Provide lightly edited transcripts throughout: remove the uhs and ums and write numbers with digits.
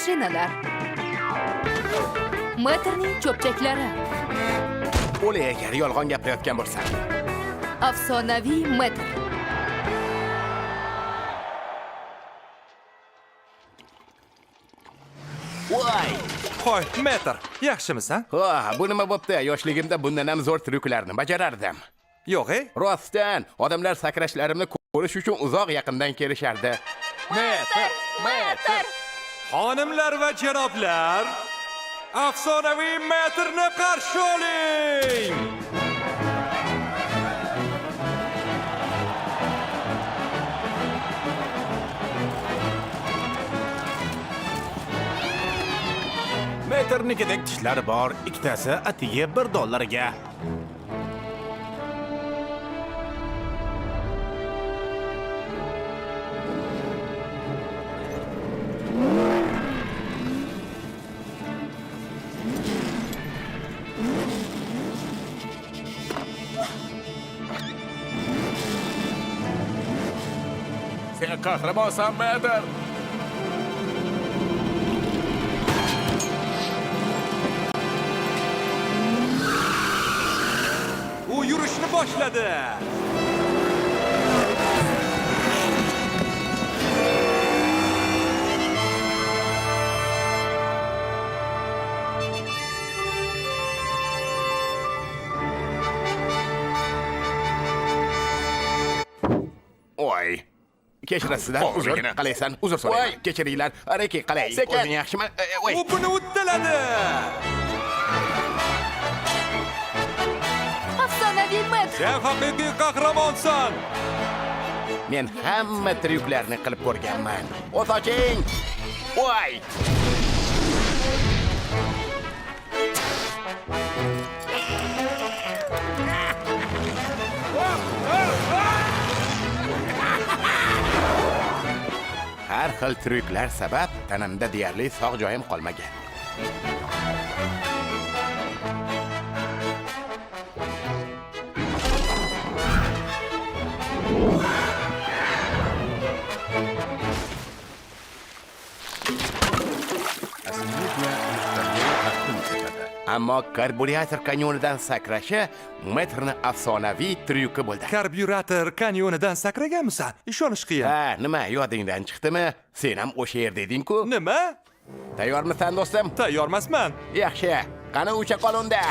Mashinalar. Metrning cho'pchaklari. O'lay agar yolg'on gapirayotgan bo'lsan. Afsonaviy metr. Voy! Hoy, metr, yaxshimisan? Ha, bu nima bo'pti? Yoshligimda bundan ham zo'r tryuklarni bajarardim. Yo'q-e? Rostdan, odamlar sakrashlarimni ko'rish uchun uzoq yaqindan kelishardi. Metr! Xonimlar va janoblar, afsonaviy metrni qarshi oling! Metrnikidek tishlari bor, ikkitasi atigi $1 ga. Sen qahramonsan, Metr! U yurishni boshladi. Voy! Kechirasizlar, uzr. Qalaysan? Uzr so'rayman. Kechiringlar. Araki, qalay? O'zing yaxshiman? Voy! U buni uddaladi. Afsonaviy metr. Sen haqiqiy qahramonsan. Men hamma tryuklarni qilib ko'rganman. O't oching! Voy! Har xil tryuklar sabab tanamda deyarli sog' joyim qolmagan. Ammo karburyator kanyonidan sakrashi metrni afsonaviy tryuki bo'ldi. Karbyurator kanyonidan sakraganmisan? Ishonish qiyin. Ha, nima yodingdan chiqdimi? Sen ham o'sha yerda eding-ku. Nima? Tayyormisan, do'stim? Tayyormasman. Yaxshi. Qani ucha qolunda.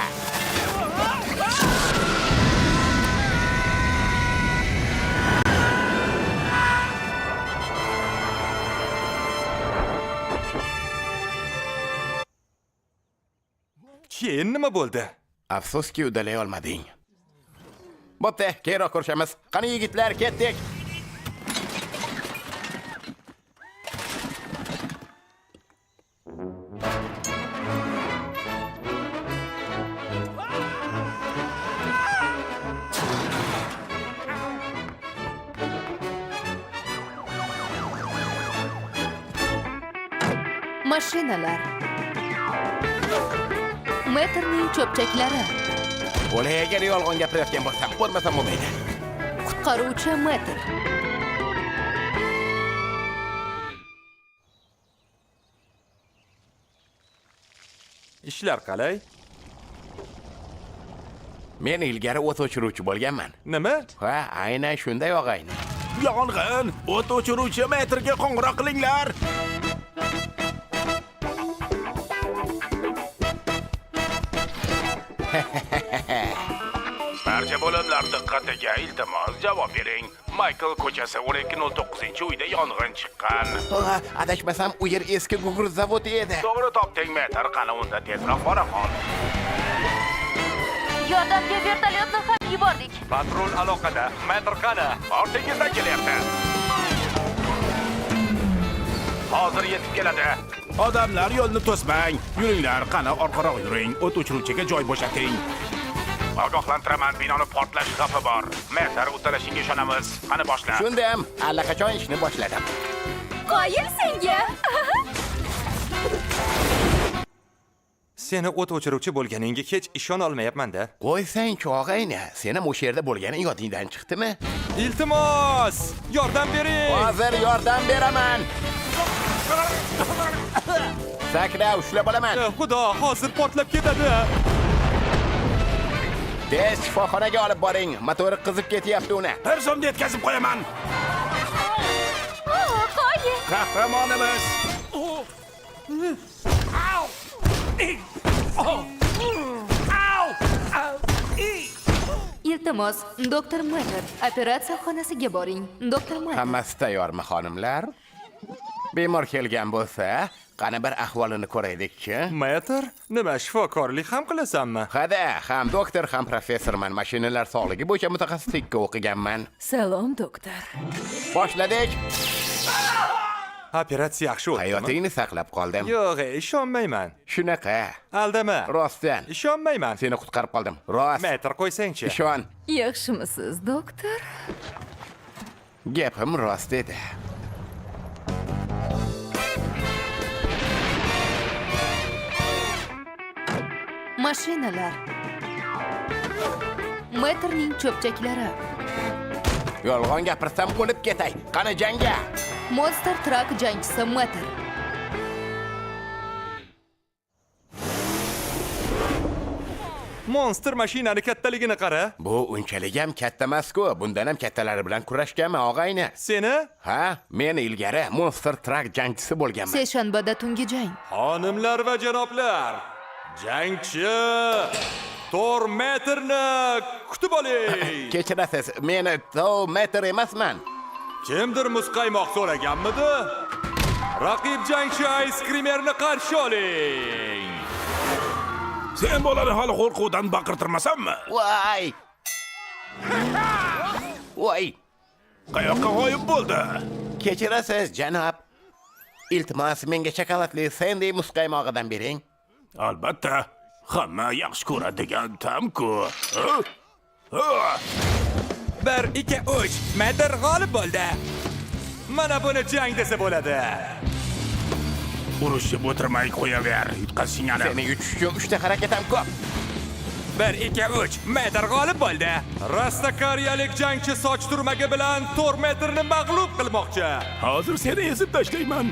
Keyin nima bo'ldi? Afsuski uddalay olmading. Bo'pti, keyinroq ko'rishamiz. Qani yigitlar, ketdik. Mashinalar. Metrning cho'pchaklari. O'lay agar yolg'on gapirayotgan bo'lsam, bo'lmasam bo'lmaydi. Qutqaruvchi metr. Ishlar qalay? Men ilgari o't o'chiruvchi bo'lganman. Nima? Ha, aynan shunday og'ayni. Yong'in! O't o'chiruvchi metrga qo'ng'iroq qilinglar. Barcha bo'limlar diqqatiga iltimos javob bering. Michael ko'chasi 1209-uyda yong'in chiqqan. Ha, adashmasam u yer eski gugurt zavodi edi. To'g'ri topding, metr. Qani unda tezroq bora qol. Yordamga vertolyotni ham yubordik. Patrul aloqada. Metr qani? Ortingizdan kelyapti. Hozir yetib keladi. Odamlar yo'lni to'smang. Yuringlar, qani orqaroq yuring. O't o'chiruvchiga joy bo'shating. Ogohlantiraman, binoni portlash xavfi bor. Metr, uddalashinga ishonamiz. Qani boshla. Shunda ham allaqachon ishni boshladim. Qoyil senga. Seni o't o'chiruvchi bo'lganingga hech ishona olmayapman-da. Qo'ysang-chi, og'ayni, sen ham o'sha yerda bo'lganing yodingdan chiqdimi? Iltimos, yordam bering. Hozir yordam beraman. Sakra, ushlab olaman. Xudo, hozir portlab ketadi. Tez shifoxonaga olib boring. Motori qizib ketyapti uni. Bir so'mda yetkazib qo'yaman. Qoyil! Qahramonimiz. Iltimos, doktor Metter, operatsiya xonasiga boring. Doktor Metter. Hammasi tayyormi, xonimlar? Bemor kelgan bo'lsa, qani bir ahvolini ko'raylik-chi. Metr, nima shifokorlik ham qilasanmi? Hada, ham doktor, ham professorman. Mashinalar sog'ligi bo'yicha mutaxassislikka o'qiganman. Salom, doktor. Boshladik. Operatsiya yaxshi o'tdimi? Hayotingni saqlab qoldim. Yo'q, ishonmayman. Shunaqa. Aldama. Rostdan. Ishonmayman. Seni qutqarib qoldim. Rost. Metr qo'ysang-chi. Ishon. Yaxshimisiz, doktor? Gapim rost edi. Mashinalar. Metterning cho'pchaklari. Yolg'on gapirsam o'lib ketay. Qani jangga. Monster Truck jangchisi Metter. Monster mashinani kattaligini qara. Bu unchalik ham katta emas-ku. Bundan ham kattalari bilan kurashganman, og'ayni. Seni Ha, men ilgari Monster Truck jangchisi bo'lganman. Seshanbada tungi jang. xonimlar va janoblar, jangchi Thor Metterni kutib oling. Kechirasiz, meni Thor Metter emasman. Kimdir muzqaymoq so'raganmidi? Raqib jangchi Ice Creamerni qarshi oling. Sen bolani hali qo'rquvdan baqirtirmasanmi? Voy! Voy! Qayoqqa g'oyib bo'ldi? Kechirasiz, janob. Iltimos, menga shokoladli Sandy muzqaymog'idan bering. Albatta, hamma yaxshi ko'radigan tam-ku. 1 2 3 Metr g'olib bo'ldi. Mana buni jang desa bo'ladi. Urushib o'tirmay qo'yaver, yutqazing ana. Seni yutish uchun 3 ta harakatim ko'p. 1 2 3 Metr g'olib bo'ldi. Rastakariyalik jangchi soch turmagi bilan Thor Metterni mag'lub qilmoqchi. Hozir seni ezib tashlayman.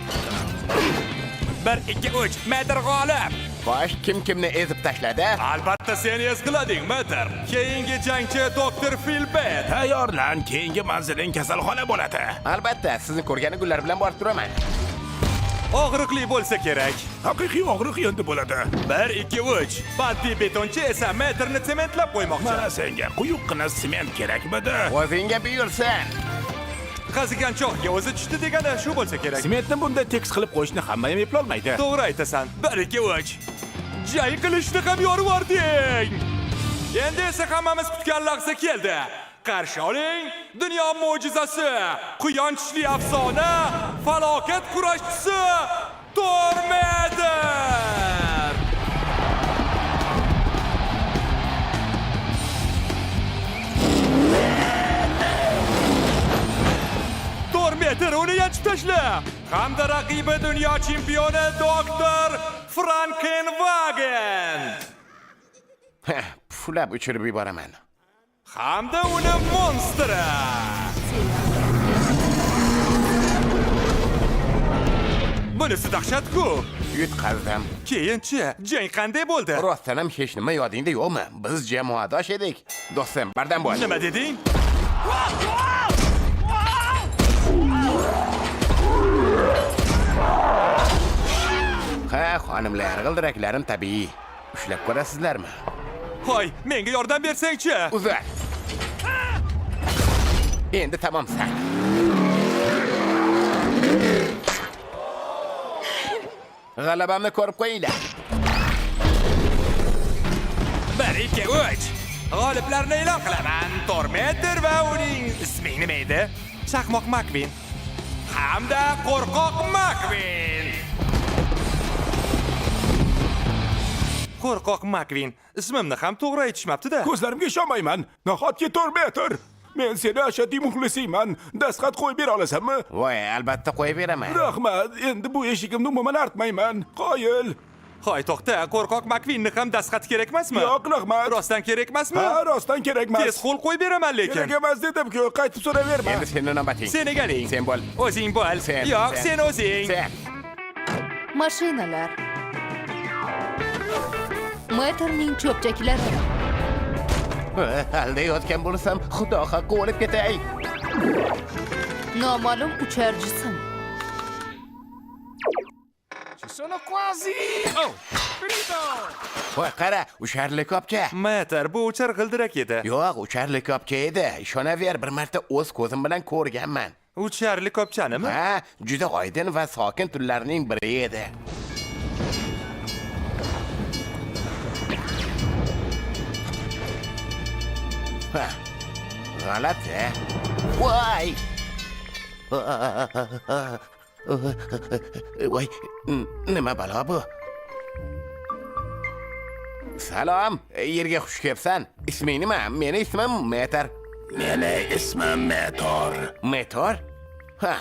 1 2 3 Metr g'olib. Xo'sh, kim kimni ezib tashladi? Albatta seni ezqilading, Metr. Keyingi jangchi Dr. Philbet. Tayyorlan, keyingi manziling kasalxona bo'ladi. Albatta, sizni ko'rgani gullar bilan borib turaman. Og'riqli bo'lsa kerak. Haqiqiy og'riq endi bo'ladi. 1 2 3 Baddiy betonchi esa Metrni sementlab qo'ymoqchi. Mana senga quyuqqina sement kerakmidi? O'zingga buyursan. Qazigan cho'g'ga o'zi tushdi degani shu bo'lsa kerak. Sementni bunday tekis qilib qo'yishni hamma ham eplolmaydi. To'g'ri aytasan. 1 2 3 Jang qilishni ham yorvording. Endi esa hammamiz kutgan lahza keldi. Qarshi oling, dunyo mo'jizasi, quyonchli afsona, falokat kurashchisi Thor Metter. Thor Metter uni yanchib tashla. Hamda raqibi dunyo chempioni Dr. Frankenwagen. Puflab uchirib yuboraman. Hamda uni monstri. Bunisi dahshat-ku. Yutqazdim. Keyinchi jang qanday bo'ldi? Rostdan ham hech nima yodingda yo'qmi? Biz jamoadosh edik. Do'stim, bardam bo'l. Nima deding? Ha, xonimlar, g'ildiraklarim tabiiy. Ushlab ko'rasizlarmi? Hoy, menga yordam bersang-chi. Uzat. Endi tamomsan. G'alabamni ko'rib qo'yinglar. 1 2 3 G'oliblarni e'lon qilaman. Thor Metter va uning ismi nima edi? Chaqmoq Makvin. Hamda qo'rqoq Makvin. Qo'rqoq Makvin. Ismimni ham to'g'ri aytishmabdi-da. Ko'zlarimga ishonmayman. Nahotki Thor Metter. Men seni ashaddiy muxlisiyman. Dastxat qo'yib bera olasanmi? Voy, albatta qo'yib beraman. Rahmat. Endi bu eshigimni umuman artmayman. Qoyil. Hoy, to'xta, qo'rqoq Makvinni ham dastxat kerak emasmi? Yo'q, rahmat. Rostdan kerak emasmi? Ha, rostdan kerak emas. Tez qo'l qo'yib beraman lekin. Kerak emas dedim-ku, qaytib so'raverma. Endi seni navbating. Sen egaling. Sen bo'l. O'zing bo'l. Sen. Yo'q, sen o'zing. Sen. Mashinalar. Metrning cho'pchaklari. Aldayotgan bo'lsam, xudo haqqi o'lib ketay. Noma'lum uchar jism. Sono quasi. Oh, finito. Voy, qara, ucharli kopcha. Metr, bu uchar g'ildirak edi. Yo'q, ucharli kopcha edi. Ishonaver, bir marta o'z ko'zim bilan ko'rganman. Ucharli kopchanimi? Ha, juda oydin va sokin tunlarning biri edi. Ha, g'alati. Voy! Voy, nima balo bu? Salom, yerga xush kelibsan. Isming nima? Meni ismim Metr. Meni ismim Metor. Metor? Ha.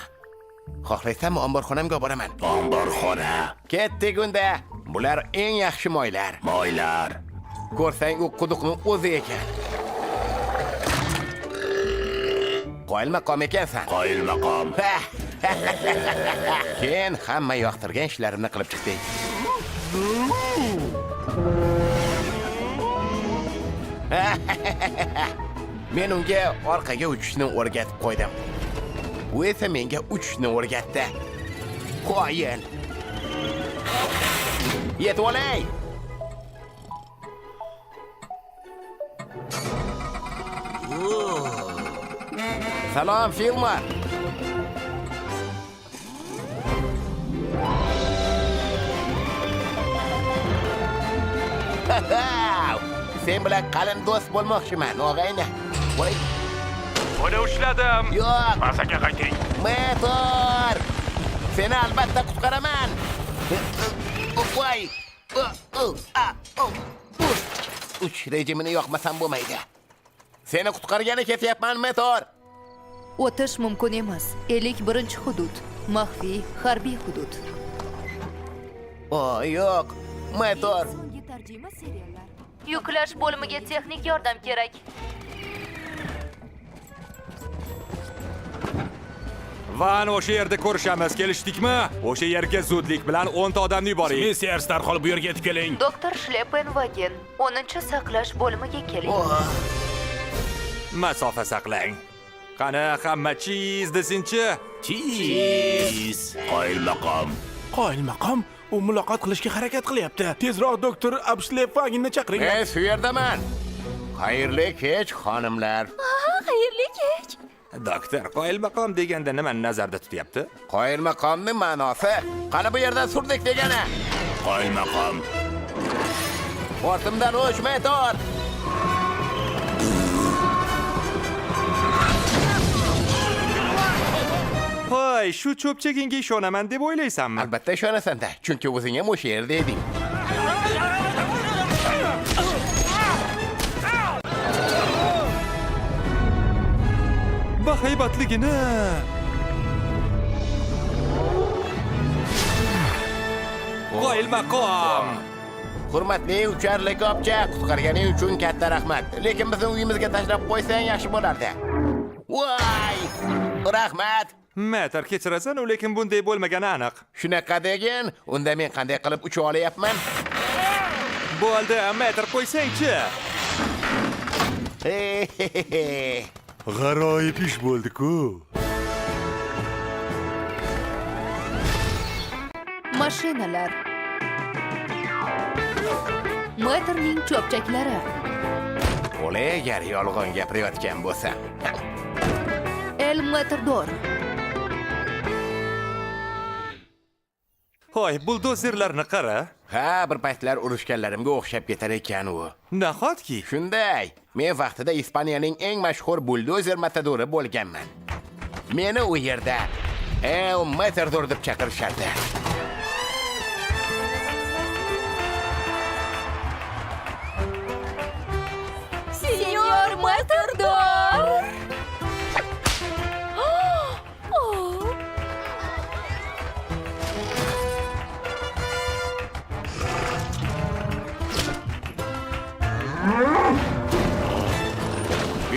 Xohlasam omborxonamga boraman. Omborxona. Ketdik unda. Bular eng yaxshi moylar. Moylar. Ko'rsang, u quduqning o'zi ekan. Qoyilmaqom ekansan. Qoyilmaqom. Keyin hamma yoqtirgan ishlarimni qilib chiqdik. Men unga orqaga uchishni o'rgatib qo'ydim. U esa menga uchishni o'rgatdi. Qo'yin. Yetib olay. Salom, Filmar. Sen bilan qalin do'st bo'lmoqchiman, o'g'ayni. Voy, Buni ushladim. yo'q, Masaga qayting. Metor. Seni albatta qutqaraman. Voy. Uch rejimini yoqmasam bo'lmaydi. Seni qutqargani ketyapman, Metor. O'tish mumkin emas. 51-hudud. Maxfiy harbiy hudud. Yo'q, Metor. So'nggi tarjima seriallar. Yuklash bo'limiga texnik yordam kerak. Van o'sha yerda ko'rishamiz, kelishdikmi? O'sha yerga zudlik bilan 10 ta odamni yuboring. Mister darhol bu yerga yetib keling. Doktor Shleppenwagen 10-saqlash bo'limiga keling. Masofa saqlang. Qani, hamma cheese desinchi. Cheese. Qoyilmaqom. Qoyilmaqom? U muloqot qilishga harakat qilyapti. Tezroq doktor Abshlefaginni chaqiring. Men shu yerdaman. Xayrli kech, xonimlar. Xayrli kech. Doktor, qoyilmaqom deganda nimani nazarda tutyapti? Qoyilmaqomning ma'nosi qani bu yerdan surdik degani. Qoyilmaqom. Ortimdan o'ch, Metor. Hoy, shu cho'pchagingga ishonaman deb o'ylaysanmi? Albatta ishonasan-da, chunki o'zing ham o'sha yerda eding. Bahaybatligini. Qoyilmaqom. Hurmatli ucharli kopcha, qutqarganing uchun katta rahmat. Lekin bizni uyimizga tashlab qo'ysang yaxshi bo'lardi. Voy! Rahmat. Metr, kechirasan, lekin bunday bo'lmagani aniq. Shunaqa degin, unda men qanday qilib ucha olayapman? Bo'ldi, Metr qo'ysang-chi. G'aroyib ish bo'ldi-ku. Mashinalar. Metrning cho'pchaklari. O'lay, agar yolg'on gapirayotgan bo'lsa. El Metrdor. Hoy, buldozerlarni qara. Ha, bir paytlar urushganlarimga o'xshab ketar ekan u. Nahotki? Shunday. Men vaqtida Ispaniyaning eng mashhur buldozer matadori bo'lganman. Meni u yerda El Matador deb chaqirishardi. Senyor Matador.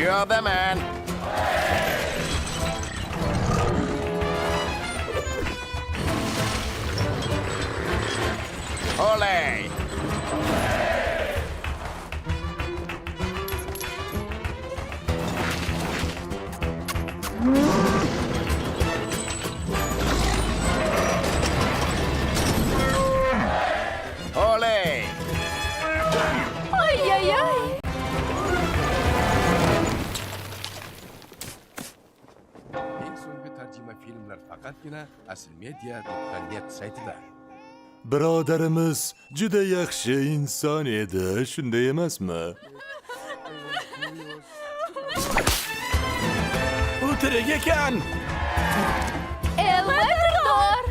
Yo'daman. Olay. Voy-ay! Eng so'nggi tarjima filmlar faqatgina aslimedia.net saytida. Birodarimiz juda yaxshi inson edi, shunday emasmi? U tirik ekan. El Matador!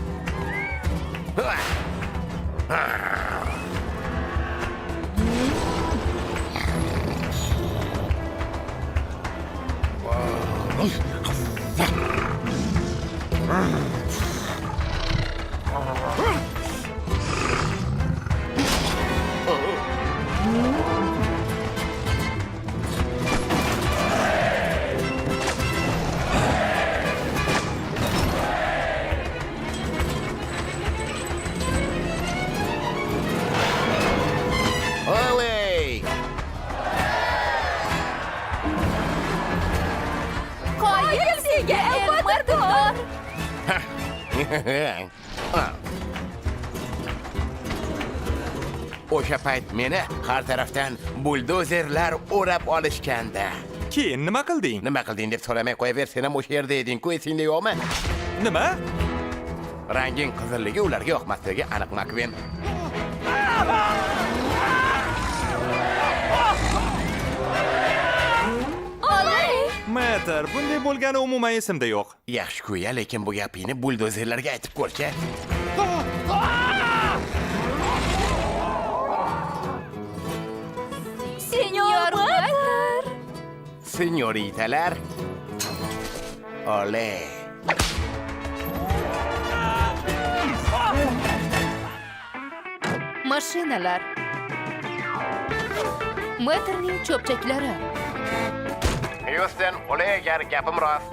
Oley! Qoyil senga El Matador! O'sha payt meni har tarafdan buldozerlar o'rab olishganda. Keyin nima qilding? Nima qilding deb so'ramay qo'yaver, sen ham o'sha yerda eding-ku, esingda yo'qmi? Nima? Ranging qizilligi ularga yoqmasligi aniq, Makvin. Olay! Mater, bunday bo'lgani umuman esimda yo'q. Yaxshi-ku-ya, lekin bu gapingni buldozerlarga aytib ko'rchi. Senyor Mater! Senyoritalar. Ole. Mashinalar. Materning cho'pchaklari. Houston, Olegar, gapim rost.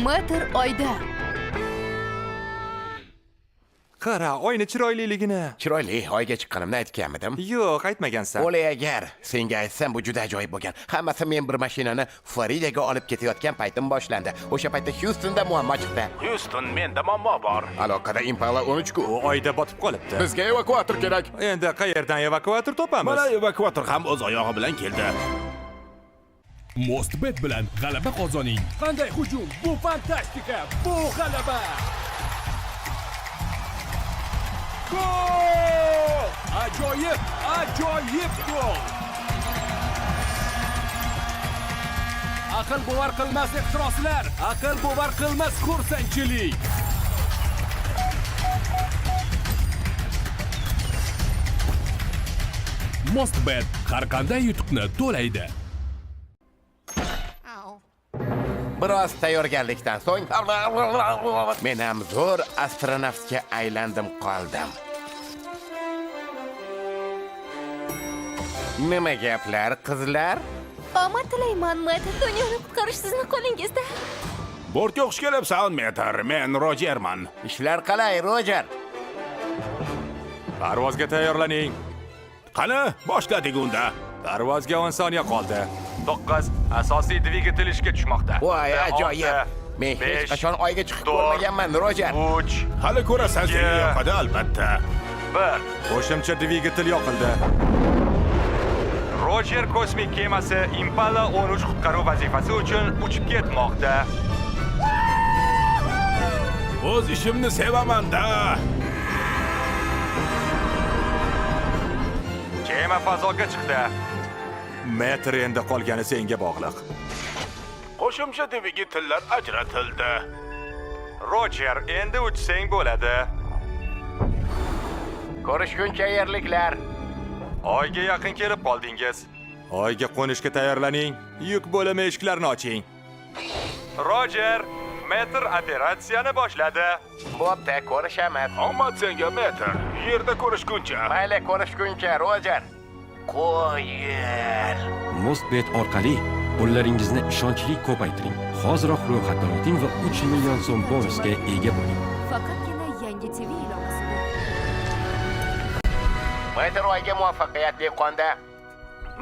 Mater oyda. Qara, oyni chiroyliligini. Chiroyli, oyga chiqqanimni aytganmidim. Yo'q, aytmagansan. Olegar, senga aytsam bu juda ajoyib bo'lgan. Hammasi men bir mashinani Floridaga olib ketayotgan paytim boshlandi. O'sha paytda Houstonda muammo chiqdi. Houston, menda muammo bor. Aloqada Impala 13-ku. U oyda botib qolibdi. Bizga evakuator kerak. Endi qayerdan evakuator topamiz? Mana evakuator ham o'z oyog'i bilan keldi. Mostbet bilan g'alaba qozoning. Qanday hujum? Bu fantastika! Bu g'alaba! Gol! Ajoyib! Ajoyib gol! Aql bovar qilmas ehtiroslar, aql bovar qilmas xursandchilik. Mostbet har qanday yutuqni to'laydi. Biroz tayyorgarlikdan so'ng men ham zo'r astronavtga aylandim qoldim. Nima gaplar, qizlar? Omad tilayman, Mater. Dunyoni qutqarish sizning qo'lingizda. Bortga xush kelibsan, Meter. Men Rojerman. Ishlar qalay, Roger? Parvozga tayyorlaning. Qani, boshladik unda. Parvozga 10 soniya qoldi. 9. Asosiy dvigatel ishga tushmoqda. Voy, ajoyib. Men hech qachon oyga chiqib ko'rmaganman, Roger. 3. Hali ko'rasan, senga yoqadi albatta. 1. Qo'shimcha dvigatel yoqildi. Roger kosmik kemasi Impala 13 qutqaruv vazifasi uchun uchib ketmoqda. O'z ishimni sevaman-da. Kema fazoga chiqdi. Metr endi qolgani senga bog'liq. Qo'shimcha dvigatellar ajratildi. Roger, endi uchsang bo'ladi. Ko'rishguncha yerliklar. Oyga yaqin kelib qoldingiz. Oyga qo'nishga tayyorlaning. Yuk bo'limi eshiklarini oching. Roger, Metr operatsiyani boshladi. Bo'pti, ko'rishamiz. Omad senga, Meter. Yerda ko'rishguncha. Mayli, ko'rishguncha, Roger. Qo'yil. Mostbet orqali pullaringizni ishonchli ko'paytiring. Hoziroq ro'yxatdan o'ting va 3 million so'm bonusga ega bo'ling. Faqatgina yangi TV ilovasida. Meter oyga muvaffaqiyatli qo'ndi.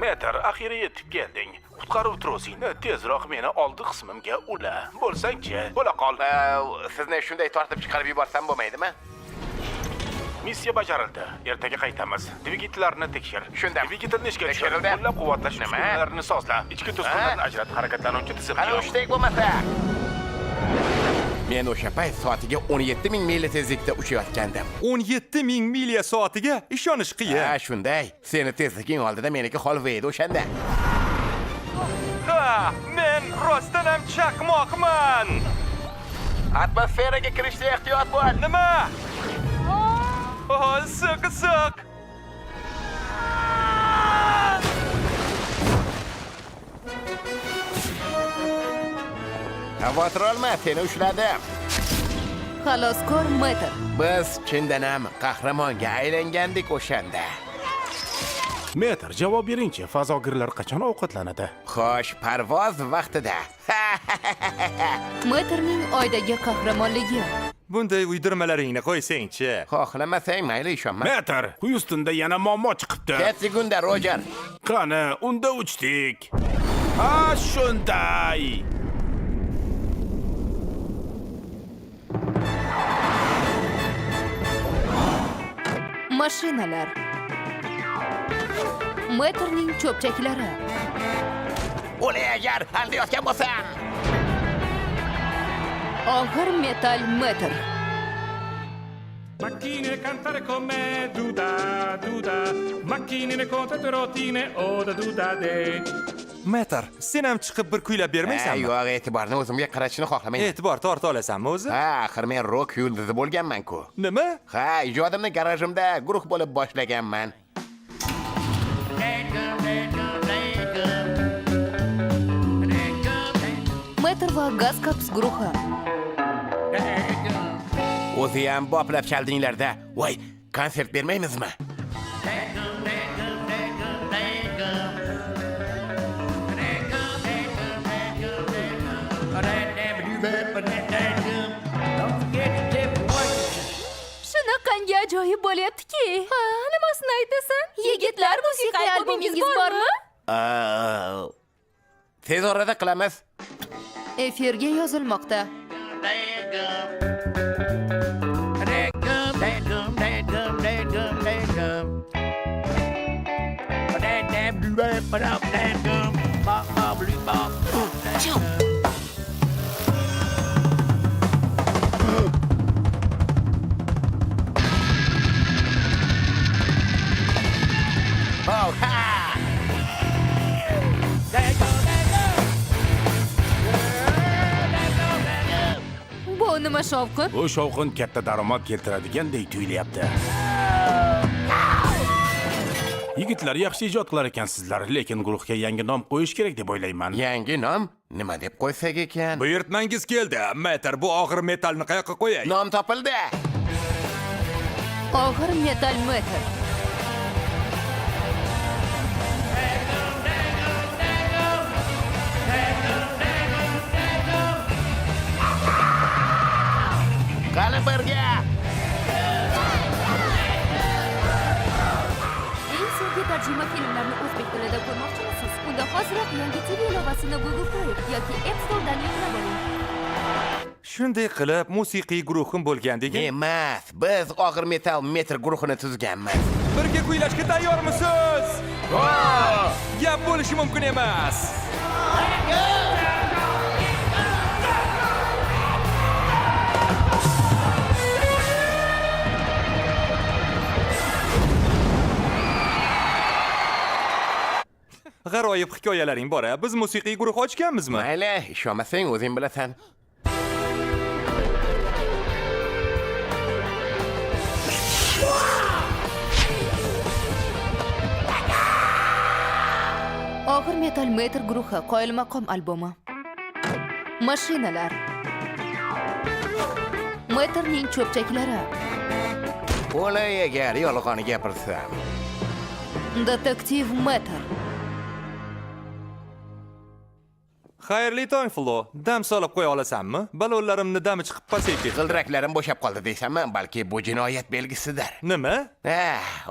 Meter, axiyri yetib kelding. Qutqaruv trosingni tezroq meni oldi qismimga ula. Bo'lsang-chi, bo'la qol. Sizni shunday tortib chiqarib yuborsam bo'lmaydimi? Missiya bajarildi. Ertaga qaytamiz. Dvigatellarni tekshir. Shunda. Dvigatelni ishga tushir. Tekshirildi. Qo'llab-quvvatlash Nima? uskunalarini sozla. Ichki to'siqlarni ajrat, harakatlanuvchi tizim. Qani ushtek bo'lmasa. Men o'sha payt soatiga 17 ming milya tezlikda uchayotgandim. 17 ming milya soatiga ishonish qiyin. Ha, shunday. Seni tezliging oldida meniki holva edi o'shanda. Ha, men rostdan ham chaqmoqman. Atmosferaga kirishda ehtiyot bo'l. Nima? Oh, siq. Xavotir olma, seni ushladim. Xaloskor Metr. Biz chindan ham qahramonga aylangandik o'shanda. Metr, javob beringchi, fazogirlar qachon ovqatlanadi? Xo'sh, parvoz vaqtida. Metrning oydagi qahramonligi. Bunday uydirmalaringni qo'ysang-chi. Xohlamasang mayli ishonma. Metr, Houstonda yana muammo chiqibdi. Ketdi gunda, Roger. Qani, unda uchdik. Ha, shunday. Mashinalar. Metrning cho'pchaklari. O'lay agar aldayotgan bo'lsam. Og'ir metall Metr. Macchine cantare con me, duda, duda. Macchinine contate rotine, oda duda de. Metr, sen ham chiqib bir kuylab bermaysanmi? Yo'q, e'tiborni o'zimga qaratishni xohlamayman. E'tibor torta olasanmi o'zi? Ha, axir men rock yulduzi bo'lganman-ku. Nima? Ha, ijodimni garajimda guruh bo'lib boshlaganman. Metr va Gaz Kaps guruhi. O'zi ham boplab chaldinglarda. Voy, konsert bermaymizmi? Shunaqangi ajoyib bo'lyapti-ki. Ha, nimasini aytasan? Yigitlar, musiqiy albomingiz bormi? Tez orada qilamiz. Efirga yozilmoqda. Oh, ha! Bu nima shovqin? Bu shovqin katta daromad keltiradigandek tuyulyapti. Yigitlar yaxshi ijod qilar ekansizlar, lekin guruhga yangi nom qo'yish kerak deb o'ylayman. Yangi nom nima deb qo'ysak ekan? Buyurtmangiz keldi. Metr, bu og'ir metallni qayoqqa qo'yay? Nom topildi. Og'ir metall Metr. Qani birga. Eng so'nggi tarjima filmlarni o'zbek tilida ko'rmoqchimisiz? Unda hoziroq yangi TV ilovasini Google Play yoki App Store'dan yuklab oling. Shunday qilib, musiqiy guruhim bo'lgandek. Emas, biz og'ir metal Metr guruhini tuzganmiz. Birga kuylashga tayyormisiz? Gap bo'lishi mumkin emas. G'aroyib hikoyalaring bor-a? Biz musiqiy guruh ochganmizmi? Mayli, ishonmasang o'zing bilasan. Og'ir metall Metr guruhi qoyilmaqom albomi. Mashinalar. Metrning cho'pchaklari. O'lay agar yolg'on gapirsam. Detektiv Metr. Xayrli tong, Flo. Dam solib qo'ya olasanmi? Balonlarimni dami chiqib pasayib ketdi. G'ildiraklarim bo'shab qoldi deysanmi? Balki bu jinoyat belgisidir. Nima?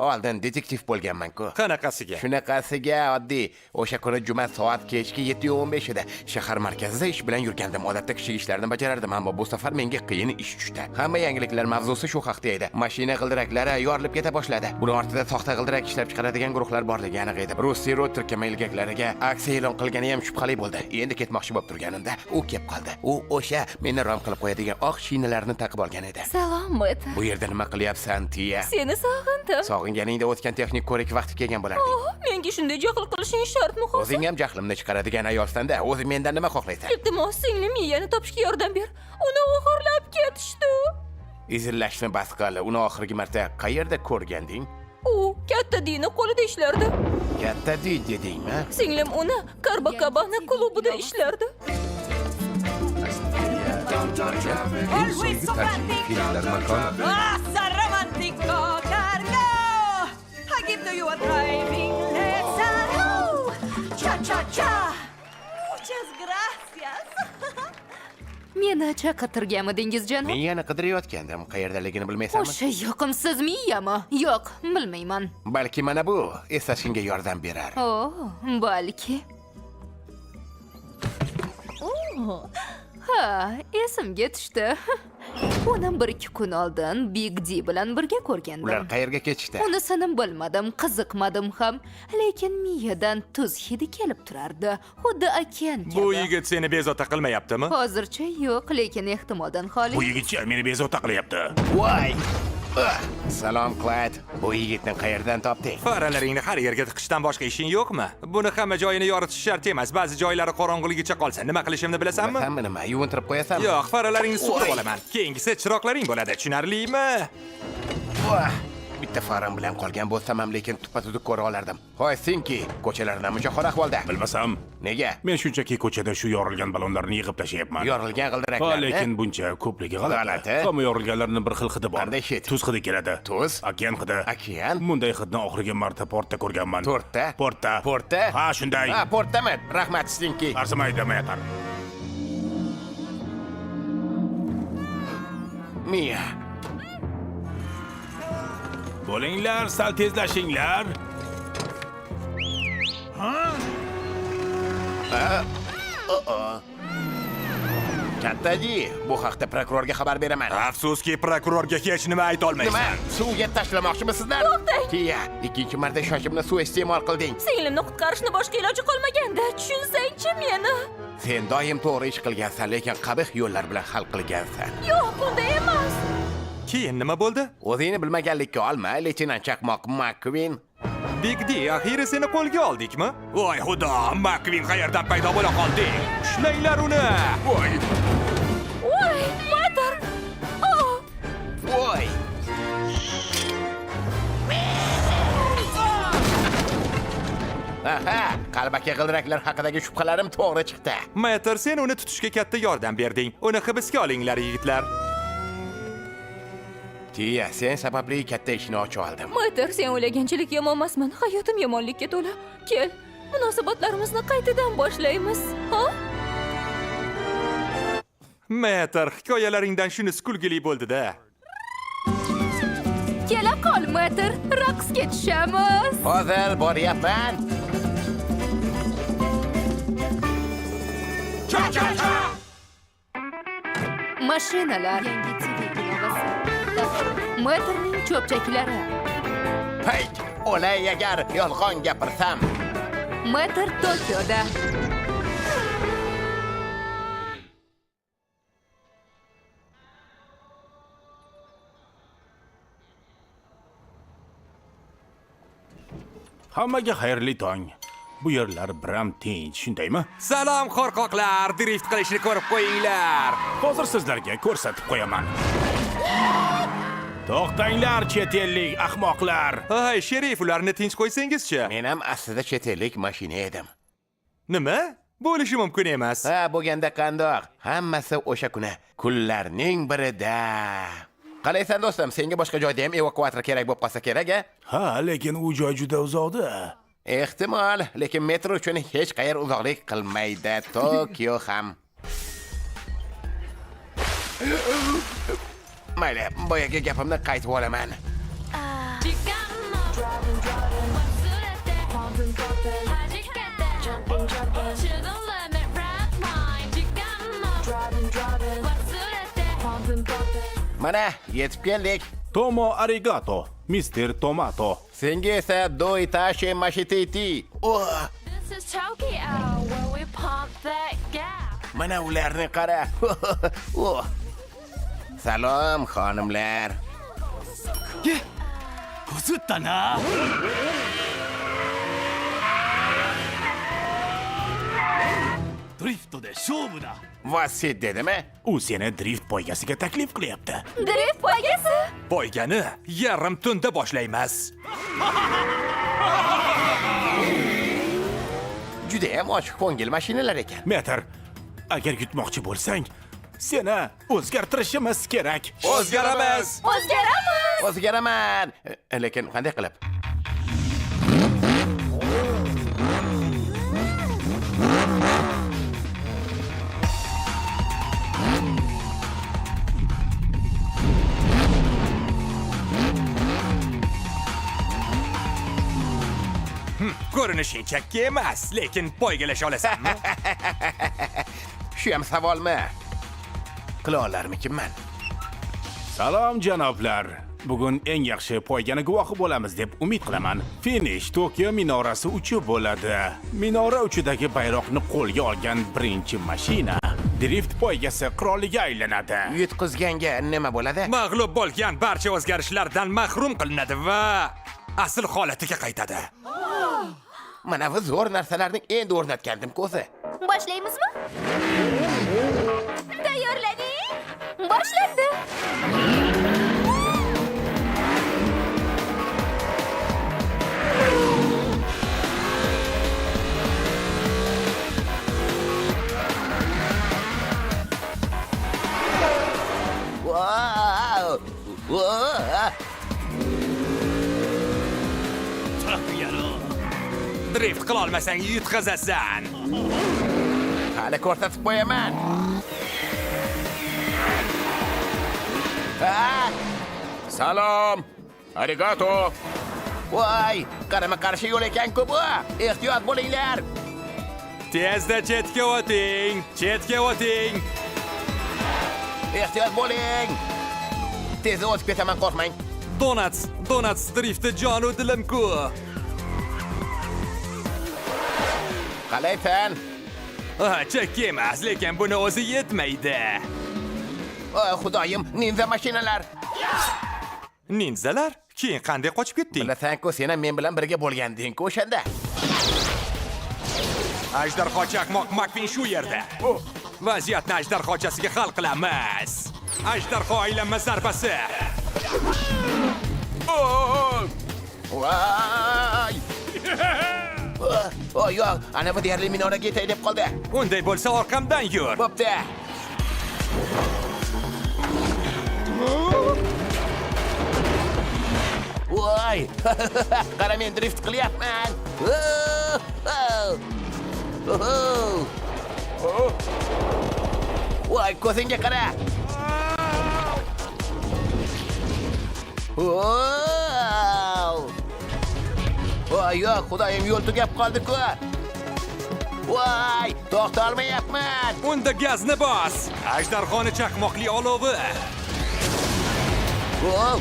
Oldin detektiv bo'lganman-ku. Qanaqasiga? Shunaqasiga oddiy. O'sha kuni juma soat kechki 7:15 eda shahar markazida ish bilan yurgandim. Odatda kichik ishlarni bajarardim, ammo bu safar menga qiyin ish tushdi. Hamma yangiliklar mavzusi shu haqda edi. Mashina g'ildiraklari yorilib keta boshladi. Buni ortida soxta g'ildirak ishlab chiqaradigan guruhlar borligi aniq edi. Russi Road tirkama ilgaklariga aksiya e'lon qilgani ham shubhali bo'ldi. Endi ketmoqchi bo'lib turganimda u kelib qoldi. U o'sha meni rom qilib qo'yadigan oq shinalarni taqib olgan edi. Salom, Meter. Bu yerda nima qilyapsan, Tiya? Seni sog'indim. Sog'inganingda o'tgan texnik ko'rik vaqti kelgan bo'lardi. Menga shunday jahl qilishing shartmi, hozir? O'zing ham jahlimni chiqaradigan ayolsan-da. O'zi mendan nima xohlaysan? Iltimos, singlim Miyani topishga yordam ber. Uni o'g'irlab ketishdi. Izillashni bas qil. Uni oxirgi marta qayerda ko'rganding? U katta Dina qo'lida ishlardi. Katta Di dedingmi? Singlim uni Copacabana klubida ishlardi. Romantico cargo. I give to you a driving lesson. Cha cha cha. Muchas gracias. Meni chaqirtirganmidingiz, janob? Men yana qidirayotgandim. Qayerdaligini bilmaysanmi? O'sha yoqimsiz Miyami? Yo'q, bilmayman. Balki mana bu eslashingga yordam berar. Balki. Ha, esimga tushdi. Uni 1-2 kun oldin Big D bilan birga ko'rgandim. Ular qayerga ketishdi? Unisini bilmadim, qiziqmadim ham, lekin miyadan tuz hidi kelib turardi. Xuddi okean kabi. Bu yigit seni bezovta qilmayaptimi? Hozircha yo'q, lekin ehtimoldan xoli. Bu yigitcha meni bezovta qilyapti. Voy! Salom, Clyde. Bu yigitni qayerdan topding? Faralaringni har yerga tiqishdan boshqa ishing yo'qmi? Buni hamma joyini yoritish shart emas. Ba'zi joylari qorong'uligicha qolsa, nima qilishimni bilasanmi? Bilasanmi nima? Yuvintirib qo'yasanmi? Yo'q, faralaringni sug'urib olaman. Keyingisi chiroqlaring bo'ladi, tushunarlimi? Voh! Bitta faram bilan qolgan bo'lsam ham, lekin tuppa-tuzuq ko'ra olardim. Hoy, senki, ko'chalardan mujohor ahvolda. Bilmasam, Nega? men shunchaki ko'chada shu yorilgan balonlarni yig'ib tashlayapman. Yorilgan Ha, g'ildiraklarni. lekin buncha ko'pligi G'alati. g'alati. Hamma yorilganlarning bir xil hidi bor. Qanday hid? Tuz hidi keladi. Tuz? Okean hidi. Okean? Bunday hidni oxirgi marta portda ko'rganman. Portda? Portda. Portda? Ha, shunday. Ha, portdami? Rahmat, senki. Arzimaydi, Metar. Miya. Bo'linglar, sal tezlashinglar. Kattaji, bu haqda prokurorga xabar beraman. Afsuski, prokurorga hech nima ayta Nima? olmaysan. Suvga tashlamoqchimisizlar? To'xtang! Tiya, ikkinchi marta shoshimni suiiste'mol qilding. Singlimni qutqarishni boshqa iloji qolmaganda, tushunsang-chi meni. Sen doim to'g'ri ish qilgansan, lekin qabih yo'llar bilan hal qilgansan. Yo'q, bunday emas. Keyin nima bo'ldi? O'zingni bilmaganlikka olma, leytenant chaqmoq McQueen. Big D, axiyri seni qo'lga oldikmi? Voy xudo, McQueen qayerdan paydo bo'la qolding? Ushlanglar uni! Voy! Voy, Meter. Oh, Voy! Aha, qalbaki g'ildiraklar haqidagi shubhalarim to'g'ri chiqdi. Meter, sen uni tutishga katta yordam berding. Uni hibsga olinglar, yigitlar. Tiya, sen sababli katta ishni ochib oldim. Meter, sen o'ylaganchalik yomon emasman. Hayotim yomonlikka to'la. Kel, munosabatlarimizni qaytadan boshlaymiz. Ha? Meter, hikoyalaringdan shunisi kulgili bo'ldi-da. Kela qol, Meter. Raqsga tushamiz. Hozir boryapman. Mashinalar. Yangi TV ilovasi. Meterning cho'pchaklari. Hayt, o'lay agar yolg'on gapirsam. Meter Tokioda. Hammaga xayrli tong. Bu yerlar biram tinch, shundaymi? Salom qo'rqoqlar, drift qilishni ko'rib qo'yinglar. Hozir sizlarga ko'rsatib qo'yaman. To'xtanglar, chet ellik ahmoqlar. Hay, sherif, ularni tinch qo'ysangizchi. Men ham aslida chet ellik mashina edim. Nima? Bo'lishi mumkin emas. Ha, bo'lganda qandoq? Hammasi o'sha kuni, kunlarning birida. Qalaysan do'stim, senga boshqa joyda ham evakuator kerak bo'lib qolsa kerak-a? Ha, lekin u joy juda uzoqda. Ehtimol, lekin metro uchun hech qayer uzoqlik qilmaydi. Tokio ham. Mayli, boyagi gapimni qaytib olaman. Mana, yetib keldik. Tomo arigato, Mr. Tomato. Senga esa doitashi mashititi. This is Tokyo, where we pump that gas. Mana ularni qara. Salom, xonimlar. こすったなドリフトで勝負だ Vasit dedimi? U seni drift poygasiga taklif qilyapti. Drift poygasi? Poygani yarim tunda boshlaymiz. Juda ham ochiq ko'ngil mashinalar ekan. Metr, agar yutmoqchi bo'lsang, seni o'zgartirishimiz kerak. O'zgaramiz. O'zgaramiz. O'zgaraman. Lekin qanday qilib? Ko'rinishing chakka emas, lekin poygalasha olasanmi? Shu ham savolmi? Qila olarmikinman? Salom janoblar. Bugun eng yaxshi poygani guvohi bo'lamiz deb umid qilaman. Finish Tokio minorasi uchib bo'ladi. Minora uchidagi bayroqni qo'lga olgan birinchi mashina drift poygasi qiroliga aylanadi. Yutqizganga nima bo'ladi? Mag'lub bo'lgan barcha o'zgarishlardan mahrum qilinadi va asl holatiga qaytadi. Mana bu zo'r narsalarning endi o'rnatgandim ko'zi. Boshlaymizmi? Tayyorlaning. Boshlandi. Wow! Wow! トラック野郎 Drift qila olmasang yutqazasan. Qani ko'rsatib qo'yaman. Salom. Arigato. Voy, qarama-qarshi yo'l ekan-ku bu. Ehtiyot bo'linglar. Tezda chetga o'ting. Chetga o'ting. Ehtiyot bo'ling. Tez o'tib ketaman, qo'rqmang. Donuts drift'i jonu dilim-ku. Qalaysan? Chakka emas, lekin buni o'zi yetmaydi. Voy, xudoyim, ninja mashinalar. Ninzalar? Keyin qanday qochib ketding? Bilasan-ku, sen ham men bilan birga bo'lganding-ku o'shanda. Ajdarho chaqmoq Makvin shu yerda. Vaziyatni ajdarhochasiga hal qilamiz. Ajdarho aylanma zarbasi. Voy! Yo'q, ana bu deyarli minoraga yetay deb qoldi. Unday bo'lsa orqamdan yur. Bo'pti. Voy! Qara, men drift qilyapman. Voy, ko'zingga qara. Voy, yo'q, xudoyim, yo'l tugab qoldi-ku. Voy, to'xta olmayapman. Unda gazni bos. Ajdarhoni chaqmoqli olovi. Voy!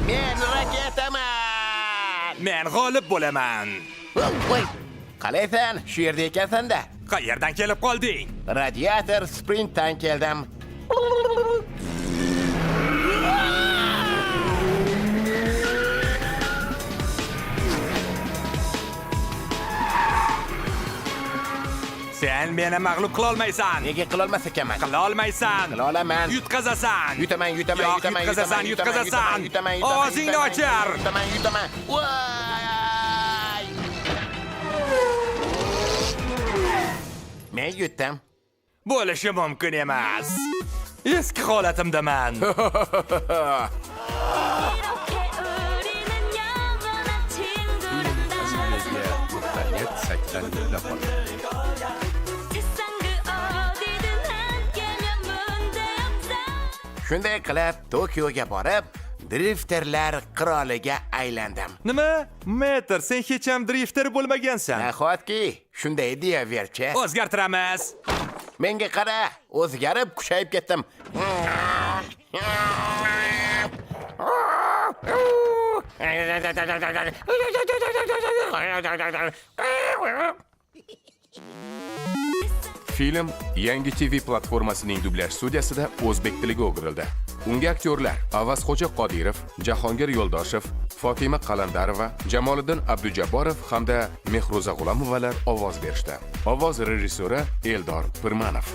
Men raketaman. Men g'olib bo'laman. Voy! Qalaysan? Shu yerda ekansan-da. Qayerdan kelib qolding? Radiator sprintdan keldim. Sen meni mag'lub qila olmaysan. Nega qila olmas ekanman? Qila olmaysan. Qila olaman. Yutqazasan. Yutaman. Yutqazasan. Og'zingni ochar. Yutaman. Voy! Men yutdim. Bo'lishi mumkin emas. Eski holatimdaman. qilishdan yuklab oldi. Shunday qilib Tokioga borib, drifterlar qiroliga aylandim. Nima? Meter, sen hech ham drifter bo'lmagansan. Nahotki, shunday deyaverchi. O'zgartiramiz. Menga qara, o'zgarib kuchayib ketdim. Film Yangi TV platformasining dublyaj studiyasida o'zbek tiliga o'girildi. Unga aktyorlar Avazxo'ja Qodirov, Jahongir Yo'ldoshev, Fotima Qalandarova, Jamoliddin Abdujabborov hamda Mehruza G'ulamovalar ovoz berishdi. Ovoz rejissyori Eldor Pirmanov.